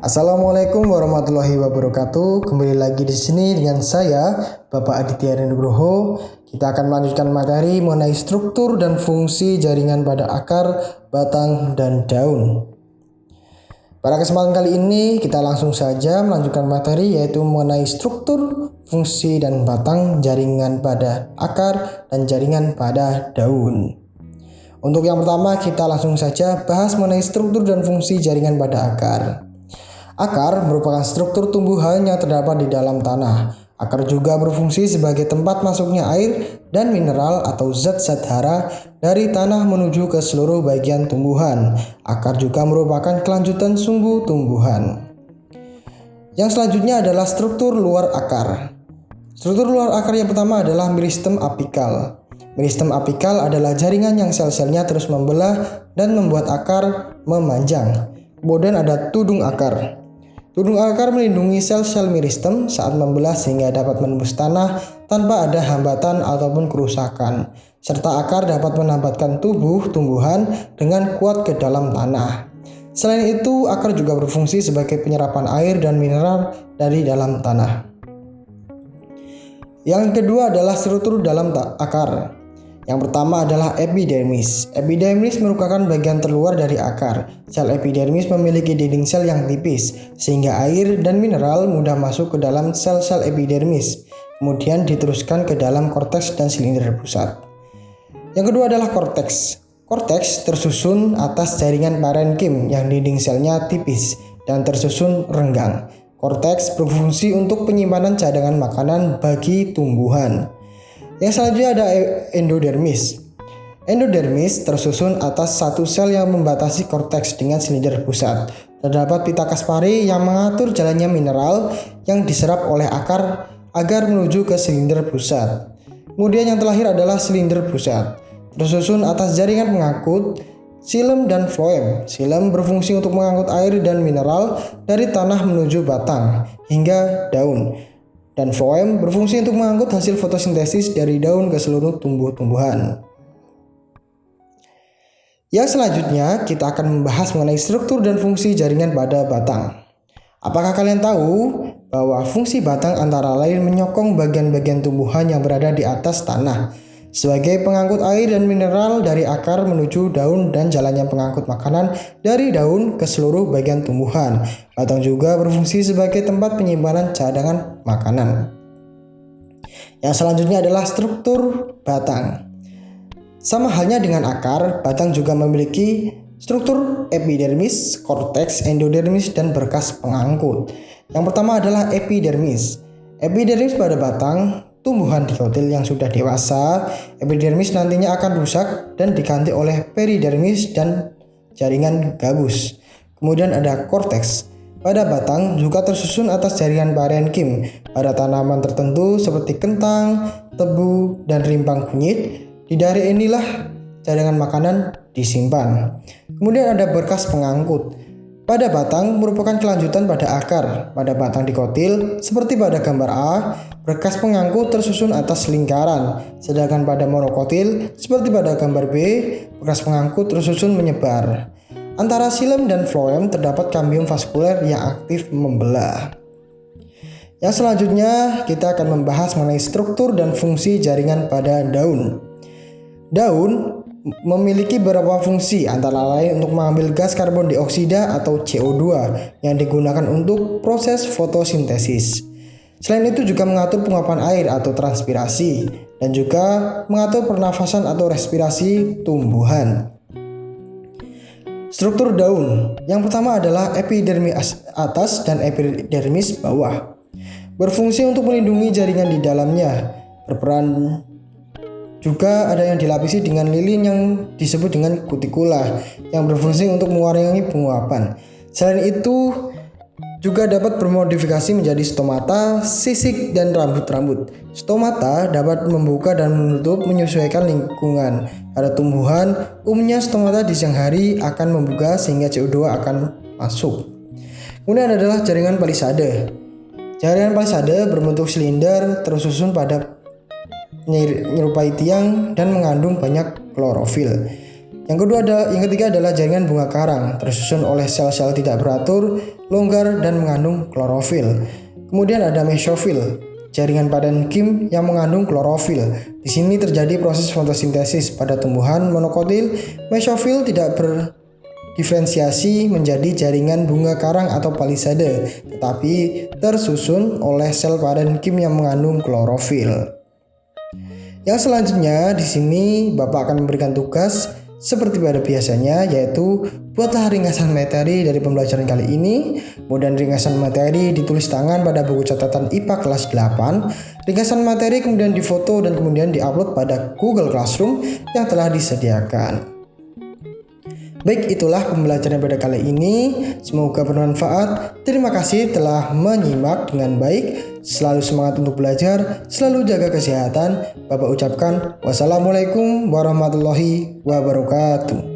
Assalamualaikum warahmatullahi wabarakatuh. Kembali lagi di sini dengan saya, Bapak Aditya Nugroho. Kita akan melanjutkan materi mengenai struktur dan fungsi jaringan pada akar, batang, dan daun. Pada kesempatan kali ini kita langsung saja melanjutkan materi yaitu mengenai struktur, fungsi, dan batang jaringan pada akar dan jaringan pada daun. Untuk yang pertama kita langsung saja bahas mengenai struktur dan fungsi jaringan pada akar. Akar merupakan struktur tumbuhan yang terdapat di dalam tanah. Akar juga berfungsi sebagai tempat masuknya air dan mineral atau zat-zat hara dari tanah menuju ke seluruh bagian tumbuhan. Akar juga merupakan kelanjutan sumbu tumbuhan. Yang selanjutnya adalah struktur luar akar. Struktur luar akar yang pertama adalah meristem apikal. Meristem apikal adalah jaringan yang sel-selnya terus membelah dan membuat akar memanjang. Kemudian ada tudung akar. Tudung akar melindungi sel-sel meristem saat membelah sehingga dapat menembus tanah tanpa ada hambatan ataupun kerusakan. Serta akar dapat menambatkan tumbuhan dengan kuat ke dalam tanah. Selain itu, akar juga berfungsi sebagai penyerapan air dan mineral dari dalam tanah. Yang kedua adalah struktur dalam akar. Yang pertama adalah epidermis. Epidermis merupakan bagian terluar dari akar. Sel epidermis memiliki dinding sel yang tipis, sehingga air dan mineral mudah masuk ke dalam sel-sel epidermis, kemudian diteruskan ke dalam korteks dan silinder pusat. Yang kedua adalah korteks. Korteks tersusun atas jaringan parenkim yang dinding selnya tipis dan tersusun renggang. Korteks berfungsi untuk penyimpanan cadangan makanan bagi tumbuhan. Yang selanjutnya ada endodermis. Endodermis tersusun atas satu sel yang membatasi korteks dengan silinder pusat. Terdapat pita Kaspari yang mengatur jalannya mineral yang diserap oleh akar agar menuju ke silinder pusat. Kemudian yang terakhir adalah silinder pusat. Tersusun atas jaringan pengangkut xilem dan floem. Xilem berfungsi untuk mengangkut air dan mineral dari tanah menuju batang hingga daun. Dan floem berfungsi untuk mengangkut hasil fotosintesis dari daun ke seluruh tumbuh-tumbuhan. Yang selanjutnya kita akan membahas mengenai struktur dan fungsi jaringan pada batang. Apakah kalian tahu bahwa fungsi batang antara lain menyokong bagian-bagian tumbuhan yang berada di atas tanah sebagai pengangkut air dan mineral dari akar menuju daun dan jalannya pengangkut makanan dari daun ke seluruh bagian tumbuhan. Batang juga berfungsi sebagai tempat penyimpanan cadangan makanan. Yang selanjutnya adalah struktur batang. Sama halnya dengan akar, batang juga memiliki struktur epidermis, korteks, endodermis, dan berkas pengangkut. Yang pertama adalah epidermis. Epidermis pada batang tumbuhan dikotil yang sudah dewasa, epidermis nantinya akan rusak dan diganti oleh peridermis dan jaringan gabus. Kemudian ada korteks. Pada batang juga tersusun atas jaringan parenkim. Pada tanaman tertentu seperti kentang, tebu, dan rimpang kunyit, di dari inilah cadangan makanan disimpan. Kemudian ada berkas pengangkut. Pada batang merupakan kelanjutan pada akar. Pada batang dikotil, seperti pada gambar A, berkas pengangkut tersusun atas lingkaran. Sedangkan pada monokotil, seperti pada gambar B, berkas pengangkut tersusun menyebar. Antara xilem dan floem terdapat kambium vaskuler yang aktif membelah. Yang selanjutnya kita akan membahas mengenai struktur dan fungsi jaringan pada daun. Daun memiliki beberapa fungsi, antara lain untuk mengambil gas karbon dioksida atau CO2 yang digunakan untuk proses fotosintesis. Selain itu juga mengatur penguapan air atau transpirasi dan juga mengatur pernafasan atau respirasi tumbuhan. Struktur daun. Yang pertama adalah epidermis atas dan epidermis bawah. Berfungsi untuk melindungi jaringan di dalamnya. Berperan juga ada yang dilapisi dengan lilin yang disebut dengan kutikula yang berfungsi untuk mengurangi penguapan. Selain itu juga dapat bermodifikasi menjadi stomata, sisik, dan rambut-rambut. Stomata dapat membuka dan menutup menyesuaikan lingkungan. Pada tumbuhan, umumnya stomata di siang hari akan membuka sehingga CO2 akan masuk. Kemudian adalah jaringan palisade. Jaringan palisade berbentuk silinder tersusun pada menyerupai tiang dan mengandung banyak klorofil. Yang ketiga adalah jaringan bunga karang, tersusun oleh sel-sel tidak beratur, longgar, dan mengandung klorofil. Kemudian ada mesofil, jaringan parenkim yang mengandung klorofil. Di sini terjadi proses fotosintesis pada tumbuhan monokotil. Mesofil tidak berdiferensiasi menjadi jaringan bunga karang atau palisade, tetapi tersusun oleh sel parenkim yang mengandung klorofil. Yang selanjutnya di sini Bapak akan memberikan tugas seperti pada biasanya, yaitu buatlah ringkasan materi dari pembelajaran kali ini. Kemudian ringkasan materi ditulis tangan pada buku catatan IPA kelas 8. Ringkasan materi kemudian difoto dan kemudian diupload pada Google Classroom yang telah disediakan. Baik, itulah pembelajaran pada kali ini. Semoga bermanfaat. Terima kasih telah menyimak dengan baik. Selalu semangat untuk belajar, selalu jaga kesehatan. Bapak ucapkan wassalamualaikum warahmatullahi wabarakatuh.